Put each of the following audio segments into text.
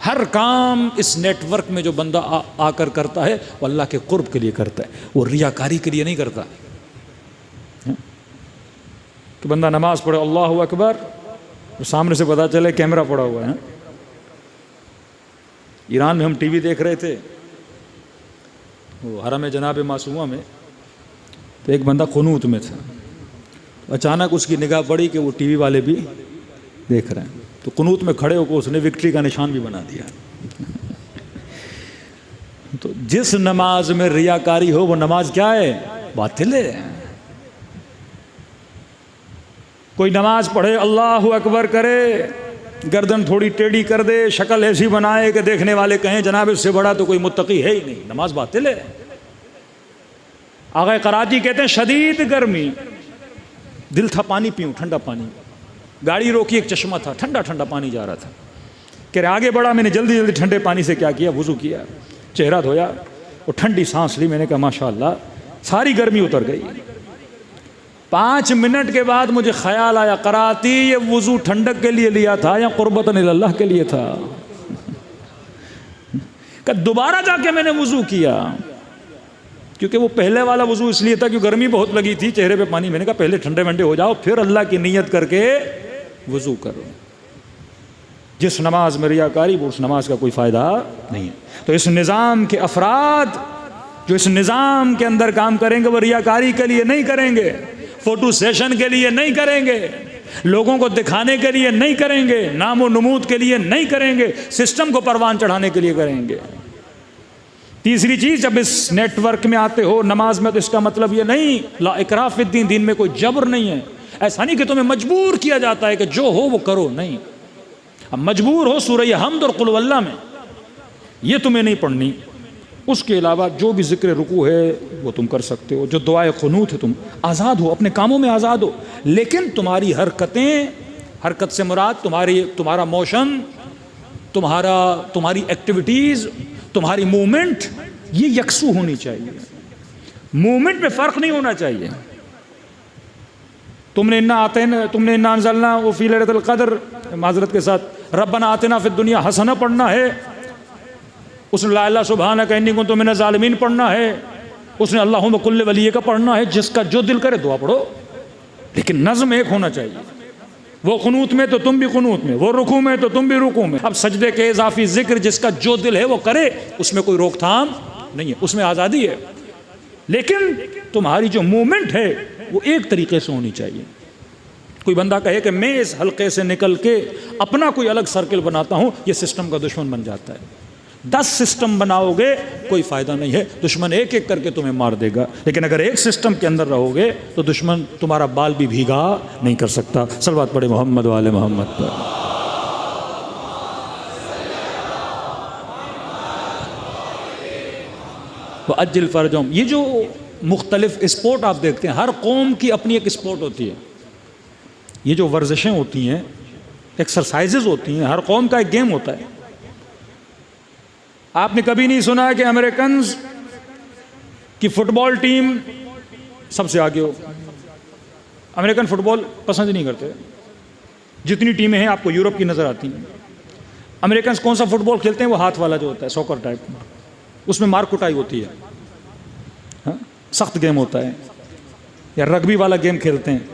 हर काम इस नेटवर्क में जो बंदा आकर करता है वो अल्लाह के कुर्ब के लिए करता है, वो रियाकारी के लिए नहीं करता। कि बंदा नमाज पढ़े अल्लाहु अकबर और सामने से पता चले कैमरा पड़ा हुआ है। ईरान में हम टीवी देख रहे थे, वो हरम जनाब मासूमा में, तो एक बंदा कुनूत में था। अचानक उसकी निगाह पड़ी कि वो टीवी वाले भी देख रहे हैं, तो कुनूत में खड़े होकर उसने विक्ट्री का निशान भी बना दिया। तो जिस नमाज में रियाकारी हो वो नमाज क्या है? बातिल है। कोई नमाज पढ़े अल्लाहु अकबर करे, गर्दन थोड़ी टेढ़ी कर दे, शक्ल ऐसी बनाए कि देखने वाले कहें जनाब इससे बड़ा तो कोई मुत्तकी है ही नहीं, नमाज बातिल है। आगे कराची कहते हैं शदीद गर्मी, दिल था पानी पीऊं, ठंडा पानी। गाड़ी रोकी, एक चश्मा था, ठंडा ठंडा पानी जा रहा था। कह रहे आगे बढ़ा, मैंने जल्दी जल्दी ठंडे पानी से क्या किया, वुजू किया, चेहरा धोया और ठंडी सांस ली। मैंने कहा माशाअल्लाह सारी गर्मी उतर गई। 5 मिनट के बाद मुझे ख्याल आया, कराती ये वुजू ठंडक के लिए लिया था या कुर्बतन इल्लाह के लिए था? दोबारा जाके मैंने वुजू किया, क्योंकि वो पहले वाला वुजू इसलिए था कि गर्मी बहुत लगी थी, चेहरे पे पानी। मैंने कहा पहले ठंडे वंडे हो जाओ, फिर अल्लाह की नीयत करके वुजू करो। जिस नमाज में रियाकारी, वो उस नमाज का कोई फ़ायदा नहीं है। तो इस निज़ाम के अफराद जो इस निज़ाम के अंदर काम करेंगे वो रियाकारी के लिए नहीं करेंगे, फोटो सेशन के लिए नहीं करेंगे, लोगों को दिखाने के लिए नहीं करेंगे, नामो नमूद के लिए नहीं करेंगे, सिस्टम को परवान चढ़ाने के लिए करेंगे। तीसरी चीज़, जब इस नेटवर्क में आते हो नमाज में, तो इसका मतलब ये नहीं ला इकराह फिद्दीन, दीन में कोई जबर नहीं है। ऐसा नहीं कि तुम्हें मजबूर किया जाता है कि जो हो वो करो, नहीं। अब मजबूर हो सूरह हमद और कुल वल्लाह में, ये तुम्हें नहीं पढ़नी। उसके अलावा जो भी जिक्र रुकू है वो तुम कर सकते हो, जो दुआए क़ुनूत है, तुम आज़ाद हो, अपने कामों में आज़ाद हो। लेकिन तुम्हारी हरकतें, हरकत से मुराद तुम्हारा मोशन, तुम्हारी एक्टिविटीज़, तुम्हारी मूवमेंट, ये यकसू होनी चाहिए। मूवमेंट में फ़र्क नहीं होना चाहिए। तुमने इन्ना अंज़लना वो फ़ी लैलतुल क़द्र, माज़रत के साथ, रब्बना आतिना फ़िद दुनिया हसना पढ़ना है, उसने ला इलाहा सुब्हानका इन्नी कुन्तु मिनज़ ज़ालिमीन पढ़ना है, उसने अल्लाहुम्मा कुल्लि वलिय्यिक पढ़ना है। जिसका जो दिल करे दुआ पढ़ो, लेकिन नज़्म एक होना चाहिए। वो क़ुनूत में तो तुम भी क़ुनूत में, वो रुकू में तो तुम भी रुकू में। अब सजदे के इज़ाफ़ी ज़िक्र जिसका जो दिल है वो करे, उसमें कोई रोकथाम नहीं है, उसमें आज़ादी है। लेकिन तुम्हारी जो मूवमेंट है वो एक तरीके से होनी चाहिए। कोई बंदा कहे कि मैं इस हल्के से निकल के अपना कोई अलग सर्किल बनाता हूँ, ये सिस्टम का दुश्मन बन जाता है। 10 सिस्टम बनाओगे कोई फ़ायदा नहीं है, दुश्मन एक एक करके तुम्हें मार देगा। लेकिन अगर एक सिस्टम के अंदर रहोगे तो दुश्मन तुम्हारा बाल भी भीगा नहीं कर सकता। सलवात पढ़े मोहम्मद वाले मोहम्मद पर। वो अज्जिल फ़रजहुम, ये जो मुख्तलिफ स्पोर्ट आप देखते हैं, हर कौम की अपनी एक स्पोर्ट होती है। ये जो वर्जिशें होती हैं, एक्सरसाइजेज होती हैं, हर कौम का एक गेम होता है। आपने कभी नहीं सुना कि अमेरिकन की फुटबॉल टीम सबसे आगे हो? अमेरिकन फुटबॉल पसंद नहीं करते। जितनी टीमें हैं आपको यूरोप की नज़र आती हैं। अमेरिकन कौन सा फुटबॉल खेलते हैं? वो हाथ वाला जो होता है, सॉकर टाइप, उसमें मार कुटाई होती है, हाँ? सख्त गेम होता है। या रग्बी वाला गेम खेलते हैं,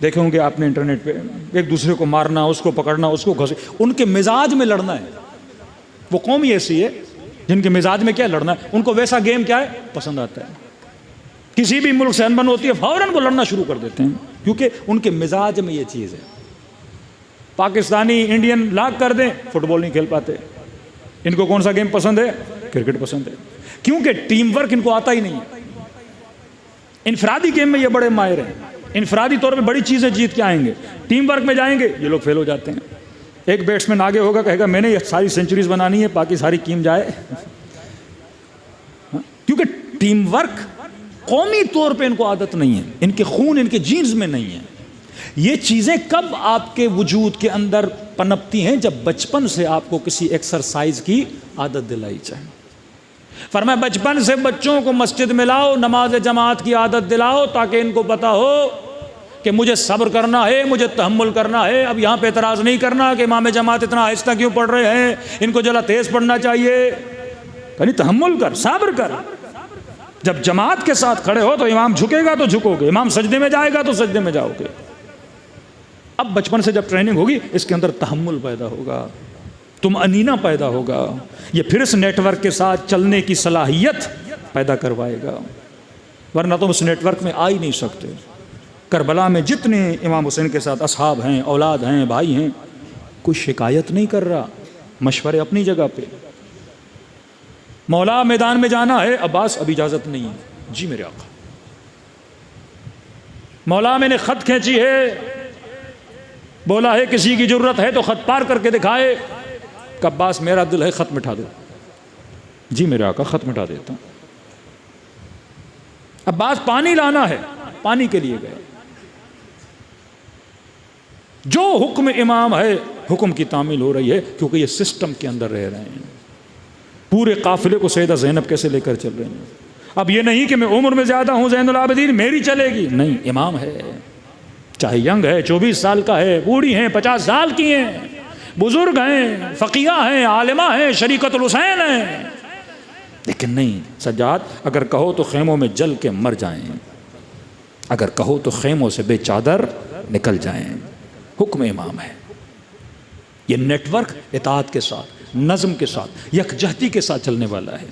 देखे होंगे आपने इंटरनेट पे, एक दूसरे को मारना, उसको पकड़ना, उसको घसे, उनके मिजाज में लड़ना है। वो कौम ही ऐसी है जिनके मिजाज में क्या लड़ना है, उनको वैसा गेम क्या है पसंद आता है। किसी भी मुल्क से अनबन होती है, फौरन वो लड़ना शुरू कर देते हैं, क्योंकि उनके मिजाज में ये चीज़ है। पाकिस्तानी इंडियन लाग कर दें, फुटबॉल नहीं खेल पाते। इनको कौन सा गेम पसंद है? क्रिकेट पसंद है, क्योंकि टीम वर्क इनको आता ही नहीं है। इनफरादी गेम में ये बड़े माहिर हैं, इनफरादी तौर पे बड़ी चीज़ें जीत के आएंगे। टीम वर्क में जाएंगे ये लोग फेल हो जाते हैं। एक बैट्समैन आगे होगा, कहेगा मैंने ये सारी सेंचुरीज बनानी है, बाकी सारी टीम जाए। क्योंकि टीम वर्क कौमी तौर पे इनको आदत नहीं है, इनके खून, इनके जीन्स में नहीं है। ये चीज़ें कब आपके वजूद के अंदर पनपती हैं? जब बचपन से आपको किसी एक्सरसाइज की आदत दिलाई जाए। फरमाया बचपन से बच्चों को मस्जिद में लाओ, नमाज जमात की आदत दिलाओ, ताकि इनको पता हो कि मुझे सब्र करना है, मुझे तहम्मुल करना है। अब यहाँ पे एतराज़ नहीं करना कि इमाम जमात इतना आहिस्ता क्यों पढ़ रहे हैं, इनको जरा तेज़ पढ़ना चाहिए। यानी तहम्मुल कर, सब्र कर। जब जमात के साथ खड़े हो तो इमाम झुकेगा तो झुकोगे, इमाम सजदे में जाएगा तो सजदे में जाओगे। अब बचपन से जब ट्रेनिंग होगी, इसके अंदर तहम्मुल पैदा होगा, तुम अनीना पैदा होगा। ये फिर इस नेटवर्क के साथ चलने की सलाहियत पैदा करवाएगा, वरना तुम उस नेटवर्क में आ ही नहीं सकते। करबला में जितने इमाम हुसैन के साथ असहाब हैं, औलाद हैं, भाई हैं, कोई शिकायत नहीं कर रहा, मशवरे अपनी जगह पे। मौला मैदान में जाना है, अब्बास अब इजाज़त नहीं है, जी मेरे आका। मौला मैंने ख़त खींची है, बोला है किसी की ज़रूरत है तो ख़त पार करके दिखाए। अब्बास मेरा दिल है, ख़त मिटा दो। जी मेरे आका, ख़त मिटा देता हूँ। अब्बास पानी लाना है, पानी के लिए गए। जो हुक्म इमाम है, हुक्म की तामील हो रही है, क्योंकि ये सिस्टम के अंदर रह रहे हैं। पूरे काफिले को सैयदा ज़ैनब कैसे लेकर चल रहे हैं। अब ये नहीं कि मैं उम्र में ज़्यादा हूँ, ज़ैनुल आबिदीन मेरी चलेगी, नहीं, इमाम है, चाहे यंग है, 24 साल का है, बूढ़ी हैं, 50 साल की हैं, बुजुर्ग हैं, फ़क़िया हैं, आलिमा हैं, शरीकतुल हुसैन हैं। लेकिन नहीं, सज्जाद, अगर कहो तो खेमों में जल के मर जाएं, अगर कहो तो खेमों से बेचादर निकल जाएं। हुक्म इमाम है। ये नेटवर्क इताअत के साथ, नज़्म के साथ, यकजहती के साथ चलने वाला है।